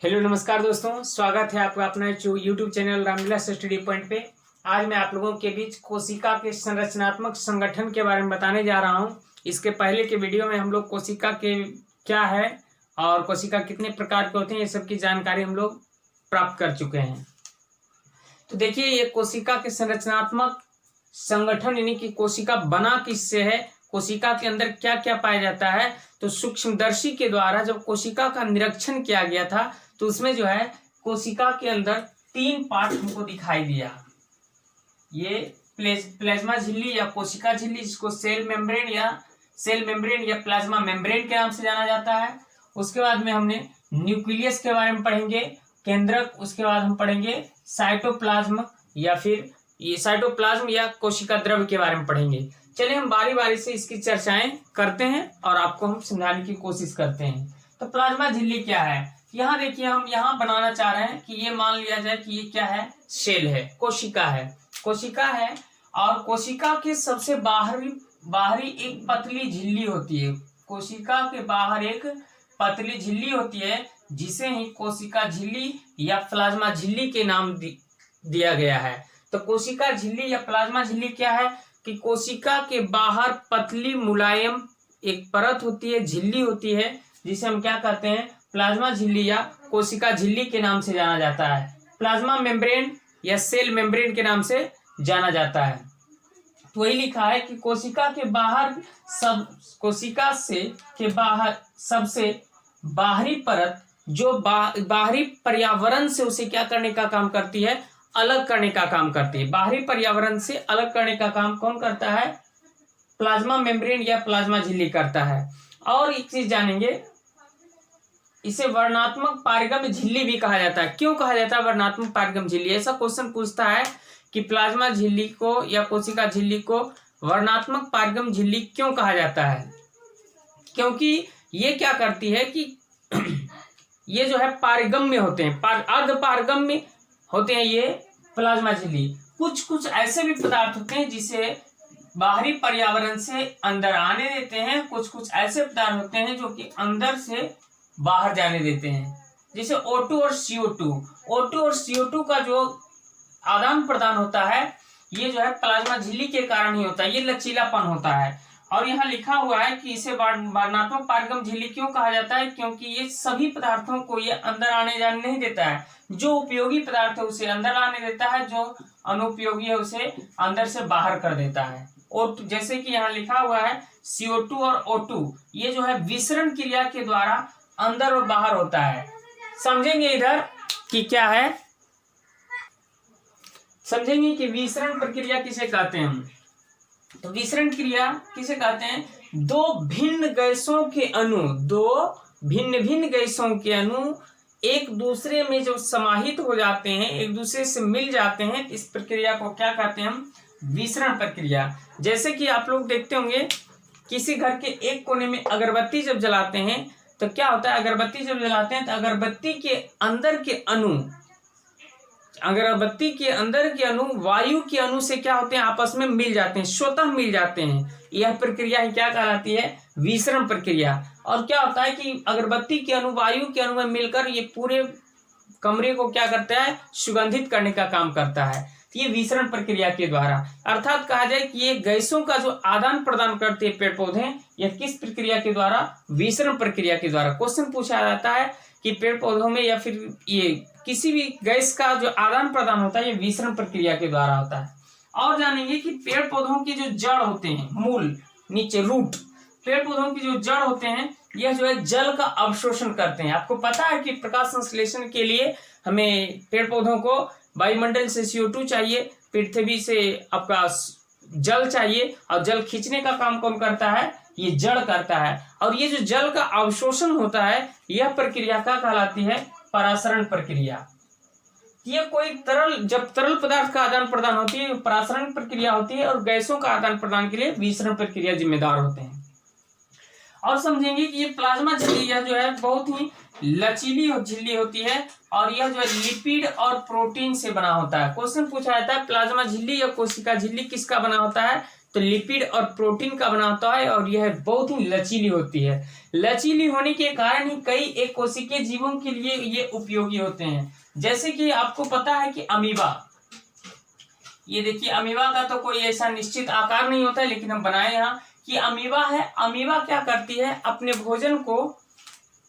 Hello नमस्कार दोस्तों, स्वागत है आपका अपना YouTube channel Ramvilas study point पे। आज मैं आप लोगों के बीच कोशिका के संरचनात्मक संगठन के बारे में बताने जा रहा हूं। इसके पहले के वीडियो में हम लोग कोशिका के क्या है और कोशिका कितने प्रकार के होते हैं, ये सब की जानकारी हम लोग प्राप्त कर चुके हैं। तो देखिए, ये कोशिका के संरचनात्मक संगठन यानी कि कोशिका बना किससे है, कोशिका के अंदर क्या क्या पाया जाता है। तो सूक्ष्मदर्शी के द्वारा जब कोशिका का निरीक्षण किया गया था तो उसमें जो है कोशिका के अंदर 3 पार्ट हमको दिखाई दिया। ये प्लाज्मा झिल्ली या कोशिका झिल्ली, जिसको सेल मेम्ब्रेन या प्लाज्मा मेम्ब्रेन के नाम से जाना जाता है। उसके बाद में हमने न्यूक्लियस के बारे में पढ़ेंगे, केंद्रक। उसके बाद हम पढ़ेंगे साइटोप्लाज्म या फिर ये साइटोप्लाज्म या कोशिका द्रव्य के बारे में पढ़ेंगे। चलिए हम बारी बारी से इसकी चर्चाएं करते हैं और आपको हम समझाने की कोशिश करते हैं। तो प्लाज्मा झिल्ली क्या है, यहाँ देखिए, हम यहाँ बनाना चाह रहे हैं कि ये मान लिया जाए कि ये क्या है, सेल है, कोशिका है। और कोशिका के सबसे बाहरी एक पतली झिल्ली होती है। कोशिका के बाहर एक पतली झिल्ली होती है जिसे ही कोशिका झिल्ली या प्लाज्मा झिल्ली के नाम दिया गया है। तो कोशिका झिल्ली या प्लाज्मा झिल्ली क्या है कि कोशिका के बाहर पतली मुलायम एक परत होती है, झिल्ली होती है, जिसे हम क्या कहते हैं, प्लाज्मा झिल्ली या कोशिका झिल्ली के नाम से जाना जाता है। प्लाज्मा मेम्ब्रेन या सेल मेम्ब्रेन के नाम से जाना जाता है। तो वही लिखा है कि कोशिका के बाहर के बाहर सबसे बाहरी परत जो बाहरी पर्यावरण से उसे क्या करने का काम करती है, अलग करने का काम करती है। बाहरी पर्यावरण से अलग करने का काम कौन करता है, प्लाज्मा मेम्ब्रेन या प्लाज्मा झिल्ली करता है। और एक चीज जानेंगे, इसे वर्णात्मक पारगम्य झिल्ली भी कहा जाता है। क्यों कहा जाता है वर्णात्मक पारगम्य झिल्ली? ऐसा क्वेश्चन पूछता है कि प्लाज्मा झिल्ली को या कोशिका झिल्ली को वर्णात्मक पारगम्य झिल्ली क्यों कहा जाता है? क्योंकि ये क्या करती है कि ये जो है पारगम्य होते हैं, अर्ध पारगम्य होते हैं ये प्लाज्मा झिल्ली। कुछ ऐसे भी पदार्थ होते हैं जिसे बाहरी पर्यावरण से अंदर आने देते हैं, कुछ ऐसे पदार्थ होते हैं जो कि अंदर से बाहर जाने देते हैं, जैसे O2 और CO2। O2 और CO2 का जो आदान प्रदान होता है ये जो है प्लाज्मा झिल्ली के कारण ही होता है, ये लचीलापन होता है। और यहाँ लिखा हुआ है कि इसे वर्णात्मक पारगम्य झिल्ली क्यों कहा जाता है, क्योंकि ये सभी पदार्थों को ये अंदर आने जाने नहीं देता है। जो उपयोगी पदार्थ है उसे अंदर आने देता है, जो अनुपयोगी है उसे अंदर से बाहर कर देता है। और जैसे कि यहाँ लिखा हुआ है CO2 और O2, ये जो है विसरण क्रिया के द्वारा अंदर और बाहर होता है। समझेंगे इधर कि क्या है, समझेंगे कि विसरण प्रक्रिया किसे कहते हैं। तो विसरण क्रिया किसे कहते हैं, दो भिन्न गैसों के अणु एक दूसरे में जब समाहित हो जाते हैं, एक दूसरे से मिल जाते हैं, इस प्रक्रिया को क्या कहते हैं हम, विसरण प्रक्रिया। जैसे कि आप लोग देखते होंगे किसी घर के एक कोने में अगरबत्ती जब जलाते हैं तो क्या होता है, अगरबत्ती जब जलाते हैं तो अगरबत्ती के अंदर के अणु वायु के अणु से क्या होते हैं, आपस में मिल जाते हैं, स्वतः मिल जाते हैं। यह प्रक्रिया ही क्या कहलाती है, विसरण प्रक्रिया। और क्या होता है कि अगरबत्ती के अणु वायु के अणु में मिलकर ये पूरे कमरे को क्या करता है, सुगंधित करने का काम करता है। ये विसरण प्रक्रिया के द्वारा, अर्थात कहा जाए कि ये गैसों का जो आदान प्रदान करते हैं पेड़ पौधे, यह किस प्रक्रिया के द्वारा, विसरण प्रक्रिया के द्वारा। क्वेश्चन पूछा जाता है कि पेड़ पौधों में या फिर ये किसी भी गैस का जो आदान प्रदान होता है ये विसरण प्रक्रिया के द्वारा होता है। और जानेंगे कि पेड़ पौधों की जो जड़ होते हैं, मूल नीचे रूट, पेड़ पौधों की जो जड़ होते हैं यह जो है जल का अवशोषण करते हैं। आपको पता है कि प्रकाश संश्लेषण के लिए हमें पेड़ पौधों को वायुमंडल से CO2 चाहिए, पृथ्वी से आपका जल चाहिए, और जल खींचने का काम कौन करता है, ये जड़ करता है। और ये जो जल का अवशोषण होता है यह प्रक्रिया क्या कहलाती है, परासरण प्रक्रिया। ये कोई जब तरल पदार्थ का आदान प्रदान होती है परासरण प्रक्रिया होती है, और गैसों का आदान प्रदान के लिए विसरण प्रक्रिया जिम्मेदार होते हैं। और समझेंगे कि ये प्लाज्मा झिल्ली यह जो है बहुत ही लचीली झिल्ली होती है, और यह जो है लिपिड और प्रोटीन से बना होता है। क्वेश्चन पूछा जाता है प्लाज्मा झिल्ली या कोशिका झिल्ली किसका बना होता है, तो लिपिड और प्रोटीन का बना होता है और यह बहुत ही लचीली होती है। लचीली होने के कारण ही कई एक कोशिकीय जीवों के लिए ये उपयोगी होते हैं। जैसे कि आपको पता है कि अमीबा, ये देखिए अमीबा का तो कोई ऐसा निश्चित आकार नहीं होता है, लेकिन हम बनाए यहाँ कि अमीबा है। अमीबा क्या करती है, अपने भोजन को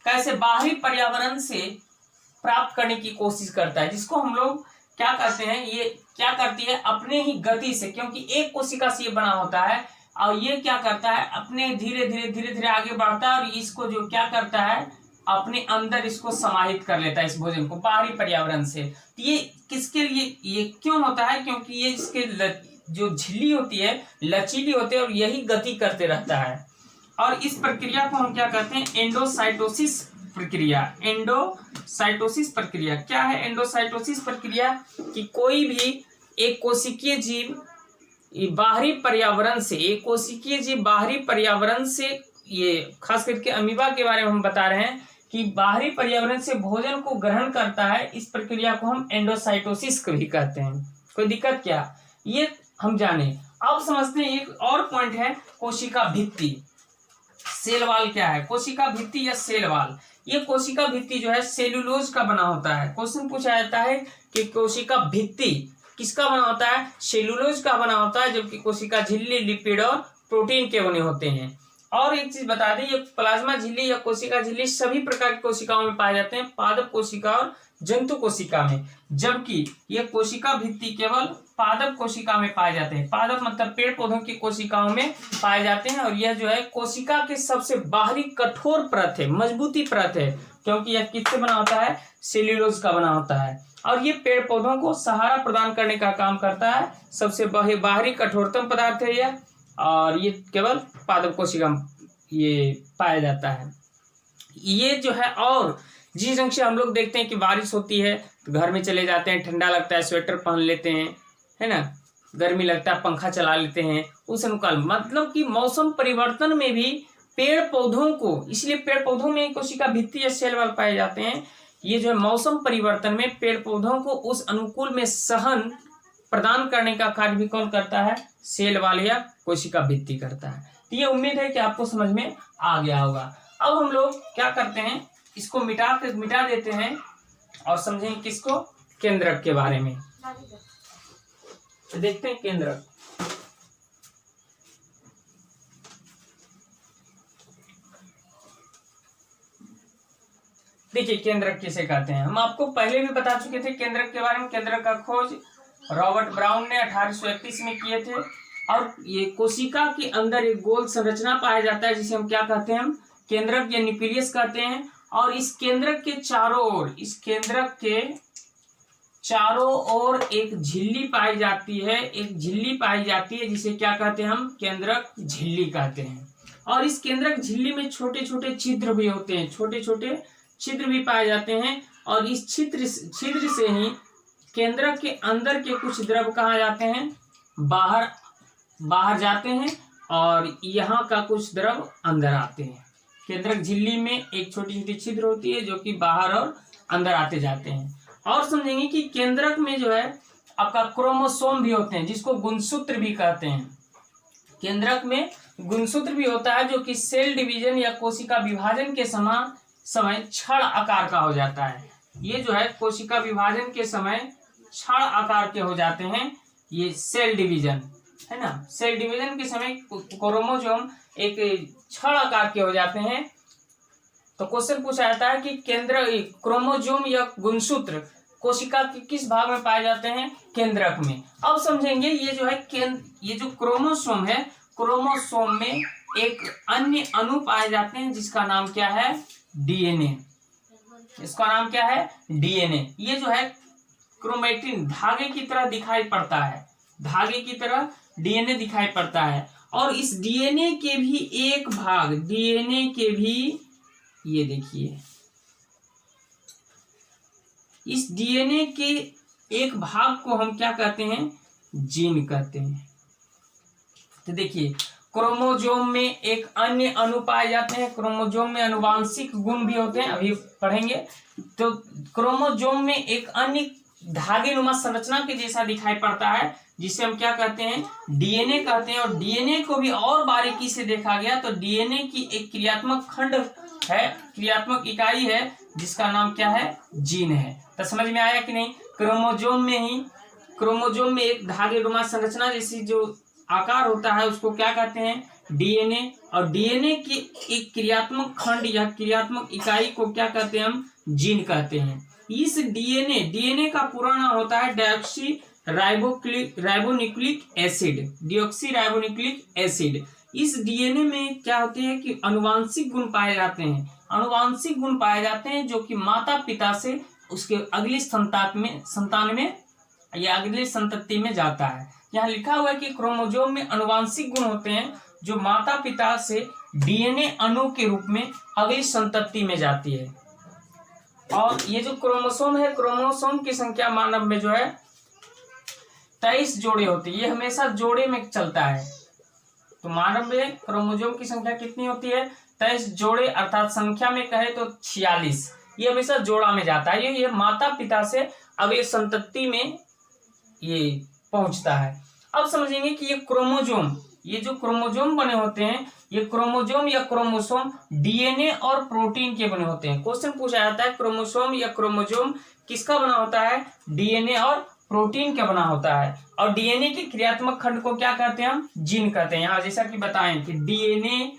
कैसे बाहरी पर्यावरण से प्राप्त करने की कोशिश करता है, जिसको हम लोग क्या करते हैं, ये क्या करती है अपने ही गति से, क्योंकि एक कोशिका से ये बना होता है और ये क्या करता है अपने धीरे धीरे आगे बढ़ता है और इसको जो क्या करता है अपने अंदर इसको समाहित कर लेता है इस भोजन को बाहरी पर्यावरण से। तो ये किसके लिए ये क्यों होता है, क्योंकि ये इसके जो झिल्ली होती है लचीली होती है और यही गति करते रहता है। और इस प्रक्रिया को हम क्या कहते हैं, एंडोसाइटोसिस प्रक्रिया। एंडोसाइटोसिस प्रक्रिया क्या है, एंडोसाइटोसिस प्रक्रिया कि कोई भी एक कोशिकीय जीव बाहरी पर्यावरण से, एक कोशिकीय जीव बाहरी पर्यावरण से, ये खास करके अमीबा के बारे में हम बता रहे हैं कि बाहरी पर्यावरण से भोजन को ग्रहण करता है। इस प्रक्रिया को हम एंडोसाइटोसिस भी कहते हैं। कोई दिक्कत क्या, ये हम जाने। अब समझते हैं एक और पॉइंट है कोशिका भित्ति। सेल वाल क्या है, कोशिका भित्ति या सेल वाल। ये कोशिका भित्ति जो है सेलुलोज का बना होता है। क्वेश्चन पूछा जाता है कि कोशिका भित्ति किसका बना होता है, सेलुलोज का बना होता है, जबकि कोशिका झिल्ली लिपिड और प्रोटीन के बने होते हैं। और एक चीज बता दें, ये प्लाज्मा झिल्ली या कोशिका झिल्ली सभी प्रकार की कोशिकाओं में पाए जाते हैं, पादप कोशिका और जंतु कोशिका में, जबकि ये कोशिका भित्ति केवल पादप कोशिका में पाए जाते हैं। पादप मतलब पेड़ पौधों की कोशिकाओं में पाए जाते हैं। और यह जो है कोशिका के सबसे बाहरी कठोर परत है, मजबूती परत है, क्योंकि यह किससे बना होता है, सेल्यूलोज का बना होता है। और ये पेड़ पौधों को सहारा प्रदान करने का काम करता है। सबसे बाहरी कठोरतम पदार्थ है यह, और ये केवल पादप कोशिका ये पाया जाता है। ये जो है, और जिस ढंग से हम लोग देखते हैं कि बारिश होती है तो घर में चले जाते हैं, ठंडा लगता है स्वेटर पहन लेते हैं, है ना, गर्मी लगता है पंखा चला लेते हैं, उस अनुकाल मतलब कि मौसम परिवर्तन में भी पेड़ पौधों को, इसलिए पेड़ पौधों में कोशिका भित्ति या सेल वाल पाए जाते हैं। ये जो है मौसम परिवर्तन में पेड़ पौधों को उस अनुकूल में सहन प्रदान करने का कार्य भी कौन करता है, सेल वाल या कोशिका भित्ति करता है। तो ये उम्मीद है कि आपको समझ में आ गया होगा। अब हम लोग क्या करते हैं, इसको मिटा देते हैं और समझेंगे किसको, केंद्रक के बारे में। तो देखते हैं केंद्रक। देखिए केंद्रक किसे कहते हैं, हम आपको पहले भी बता चुके थे केंद्रक के बारे में। केंद्रक का खोज रॉबर्ट ब्राउन ने 1831 में किए थे। और ये कोशिका के अंदर एक गोल संरचना पाया जाता है जिसे हम क्या कहते हैं, हम केंद्रक या न्यूक्लियस कहते हैं। और इस केंद्रक के चारों ओर, इस केंद्रक के चारों ओर एक झिल्ली पाई जाती है, एक झिल्ली पाई जाती है जिसे क्या कहते हैं, हम केंद्रक झिल्ली कहते हैं। और इस केंद्रक झिल्ली में छोटे छोटे छिद्र भी होते हैं, छोटे छोटे छिद्र भी पाए जाते हैं। और इस छिद्र से ही केंद्रक के अंदर के कुछ द्रव कहाँ जाते हैं, बाहर जाते हैं, और यहाँ का कुछ द्रव अंदर आते हैं। केंद्रक झिल्ली में एक छोटी छोटी छिद्र होती है जो कि बाहर और अंदर आते जाते हैं। और समझेंगे कि केंद्रक में जो है आपका क्रोमोसोम भी होते हैं जिसको गुणसूत्र भी कहते हैं। केंद्रक में गुणसूत्र भी होता है जो कि सेल डिवीजन या कोशिका विभाजन के समय छड़ आकार का हो जाता है। ये जो है कोशिका विभाजन के समय छड़ आकार के हो जाते हैं, ये सेल डिवीजन है ना। सेल डिवीजन के समय क्रोमोसोम एक छड़ आकार के हो जाते हैं। तो क्वेश्चन पूछा जाता है कि क्रोमोसोम या गुणसूत्र कोशिका के किस भाग में पाए जाते हैं, केंद्रक में। अब समझेंगे ये जो है ये जो क्रोमोसोम है, क्रोमोसोम में एक अन्य अणु पाए जाते हैं जिसका नाम क्या है, डीएनए। इसका नाम क्या है, डीएनए। ये जो है क्रोमेटिन धागे की तरह दिखाई पड़ता है, धागे की तरह डीएनए दिखाई पड़ता है। और इस डीएनए के भी एक भाग, डीएनए के भी ये देखिए, इस डीएनए के एक भाग को हम क्या कहते हैं, जीन कहते हैं। तो देखिए क्रोमोसोम में एक अन्य अणु पाए जाते हैं। क्रोमोसोम में आनुवांशिक गुण भी होते हैं, अभी पढ़ेंगे। तो क्रोमोसोम में एक अन्य धागे नुमा संरचना के जैसा दिखाई पड़ता है जिसे हम क्या कहते हैं, डीएनए कहते हैं। और डीएनए को भी और बारीकी से देखा गया तो डीएनए की एक क्रियात्मक खंड है, क्रियात्मक इकाई है, जिसका नाम क्या है, जीन है। तो समझ में आया कि नहीं। क्रोमोजोम में एक धागेनुमा संरचना जैसी जो आकार होता है उसको क्या कहते हैं, डीएनए। और डीएनए की एक क्रियात्मक खंड या क्रियात्मक इकाई को क्या कहते हैं, हम जीन कहते हैं। इस डीएनए का पूरा नाम होता है डीऑक्सी राइबोन्यूक्लिक एसिड। इस डीएनए में क्या होते हैं कि आनुवांशिक गुण पाए जाते हैं जो कि माता पिता से उसके अगली संतान में या अगली संतति में जाता है। यहाँ लिखा हुआ है कि क्रोमोजोम में आनुवांशिक गुण होते हैं जो माता पिता से डीएनए अणु के रूप में अगली संतति में जाती है। और ये जो क्रोमोसोम है, क्रोमोसोम की संख्या मानव में जो है 23 जोड़े होती है। ये हमेशा जोड़े में चलता है। तो मानव में क्रोमोसोम की संख्या कितनी होती है, 23 जोड़े, अर्थात संख्या में कहे तो 46। ये हमेशा जोड़ा में जाता है। ये माता पिता से अगली संतति में ये पहुंचता है। अब समझेंगे कि ये जो क्रोमोजोम बने होते हैं, ये क्रोमोजोम या क्रोमोसोम डीएनए और प्रोटीन के बने होते हैं। क्वेश्चन पूछा जाता है क्रोमोसोम या क्रोमोजोम किसका बना होता है, डीएनए और प्रोटीन का बना होता है। और डीएनए के क्रियात्मक खंड को क्या कहते हैं, हम जीन कहते हैं। यहाँ जैसा कि बताएं कि डीएनए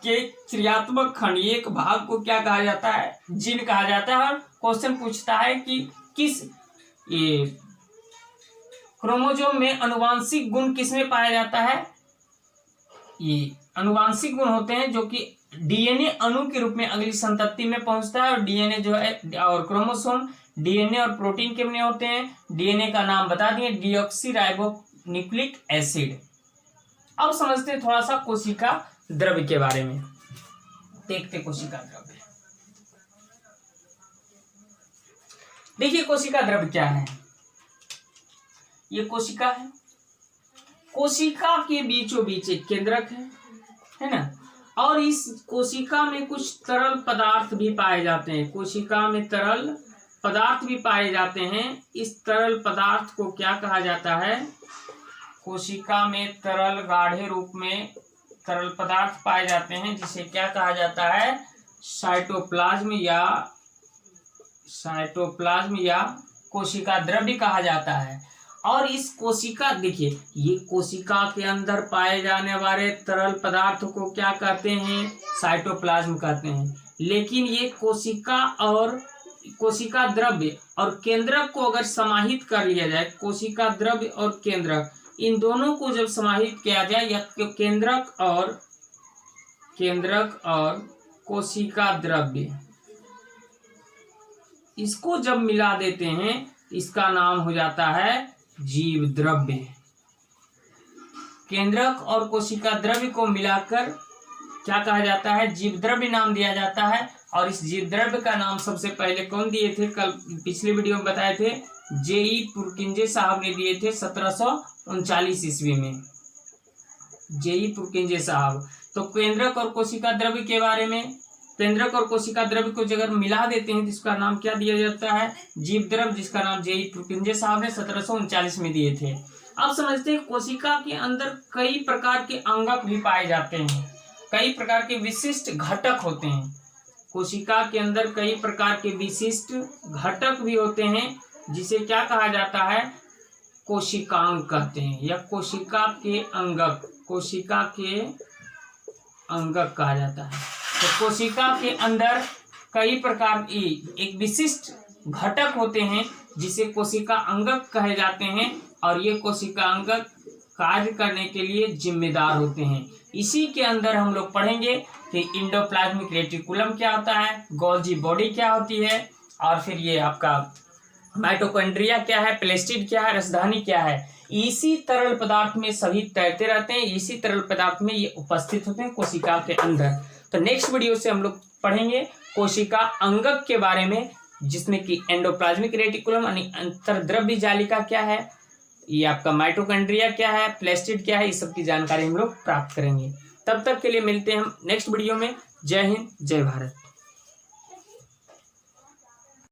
के क्रियात्मक खंड एक भाग को क्या कहा जाता है, जीन कहा जाता है। और क्वेश्चन पूछता है कि किस ये क्रोमोजोम में आनुवांशिक गुण किसमें पाया जाता है, ये आनुवांशिक गुण होते हैं जो कि डीएनए अणु के रूप में अगली संतति में पहुंचता है। और डीएनए जो है और क्रोमोसोम डीएनए और प्रोटीन के बने होते हैं। डीएनए का नाम बता दिए, डीऑक्सी राइबोन्यूक्लिक एसिड। अब समझते हैं थोड़ा सा कोशिका द्रव्य के बारे में। देखते कोशिका द्रव्य। देखिए कोशिका द्रव्य क्या है। ये कोशिका है। कोशिका के बीचों बीच एक केंद्रक है ना। और इस कोशिका में कुछ तरल पदार्थ भी पाए जाते हैं। कोशिका में तरल पदार्थ भी पाए जाते हैं। इस तरल पदार्थ को क्या कहा जाता है, कोशिका में तरल गाढ़े रूप में तरल पदार्थ पाए जाते हैं जिसे क्या कहा जाता है, साइटोप्लाज्म या कोशिका द्रव्य कहा जाता है। और इस कोशिका, देखिए ये कोशिका के अंदर पाए जाने वाले तरल पदार्थ को क्या कहते हैं, साइटोप्लाज्म कहते हैं। लेकिन ये कोशिका द्रव्य और केंद्रक को अगर समाहित कर लिया जाए, कोशिका द्रव्य और केंद्रक, इन दोनों को जब समाहित किया जाए या केंद्रक और कोशिका द्रव्य, इसको जब मिला देते हैं इसका नाम हो जाता है जीव द्रव्य। केंद्रक और कोशिका द्रव्य को मिलाकर क्या कहा जाता है, जीव द्रव्य नाम दिया जाता है। और इस जीव द्रव्य का नाम सबसे पहले कौन दिए थे, कल पिछले वीडियो में बताए थे, जेई पुरकिंजे साहब ने दिए थे 1739 ईस्वी में, जेई पुरकिंजे साहब। तो केंद्रक और कोशिका द्रव्य के बारे में, केंद्रक और कोशिका द्रव्य को अगर मिला देते हैं तो इसका नाम क्या दिया जाता है, जीव द्रव्य, जिसका नाम जेई पुरकिंजे साहब ने 1739 में दिए थे। अब समझते हैं कोशिका के अंदर कई प्रकार के अंगक भी पाए जाते हैं, कई प्रकार के विशिष्ट घटक होते हैं। कोशिका के अंदर कई प्रकार के विशिष्ट घटक भी होते हैं जिसे क्या कहा जाता है, कोशिकांग कहते हैं या कोशिका के अंगक कहा जाता है। तो कोशिका के अंदर कई प्रकार की एक विशिष्ट घटक होते हैं जिसे कोशिका अंगक कहे जाते हैं। और ये कोशिका अंगक कार्य करने के लिए जिम्मेदार होते हैं। इसी के अंदर हम लोग पढ़ेंगे कि इंडोप्लाज्मिक रेटिकुलम क्या होता है, गोल्जी बॉडी क्या होती है, और फिर ये आपका माइटोकॉन्ड्रिया क्या है, प्लेस्टिड क्या है, राजधानी क्या है। इसी तरल पदार्थ में सभी तैरते रहते हैं, इसी तरल पदार्थ में ये उपस्थित होते हैं कोशिका के अंदर। तो नेक्स्ट वीडियो से हम लोग पढ़ेंगे कोशिका अंगक के बारे में, जिसमें कि एंडोप्लाज्मिक रेटिकुलम यानी अंतर्द्रव्य जालिका क्या है, ये आपका माइटोकॉन्ड्रिया क्या है, प्लेस्टिड क्या है, इस सब की जानकारी हम लोग प्राप्त करेंगे। तब तक के लिए मिलते हैं हम नेक्स्ट वीडियो में। जय हिंद, जय भारत।